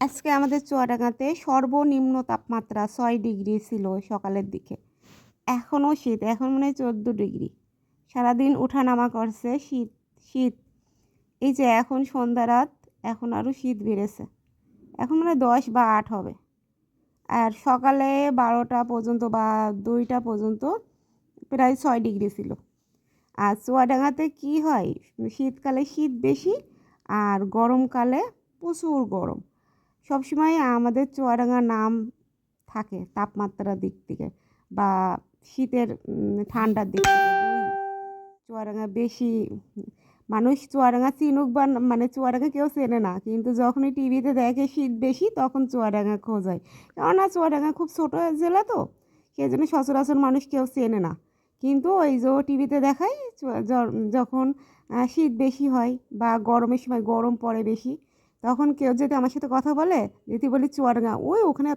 আজকে আমাদের চুয়াডাঙ্গাতে সর্বনিম্ন তাপমাত্রা 6 ডিগ্রি ছিল সকালের দিকে। এখনও শীত, এখন মনে হয় 14 ডিগ্রি। সারাদিন ওঠানামা করছে, শীত শীত। এই যে এখন সন্ধ্যা রাত, এখন আরও শীত বেড়েছে। এখন মনে হয় 10 বা 8 হবে। আর সকালে 12টা পর্যন্ত বা 2টা পর্যন্ত প্রায় 6 ডিগ্রি ছিল। আর চুয়াডাঙ্গাতে কী হয়, শীতকালে শীত বেশি আর গরমকালে প্রচুর গরম। সবসময় আমাদের চুয়াডাঙ্গার নাম থাকে তাপমাত্রার দিক থেকে বা শীতের ঠান্ডার দিক থেকে। চুয়াডাঙ্গা বেশি মানুষ চুয়াডাঙ্গা চিনুক বা মানে চুয়াডাঙ্গা কেউ চেনে না, কিন্তু যখনই টিভিতে দেখে শীত বেশি তখন চুয়াডাঙ্গা খোঁজ হয়। কেননা চুয়াডাঙ্গা খুব ছোটো জেলা তো, সেই জন্য সচরাচর মানুষ কেউ চেনে না। কিন্তু ওই যে টিভিতে দেখায় যখন শীত বেশি হয় বা গরমের সময় গরম পড়ে বেশি, তখন কেউ যদি আমার সাথে কথা বলে, যদি বলি চুয়াডাঙ্গা, ওই ওখানে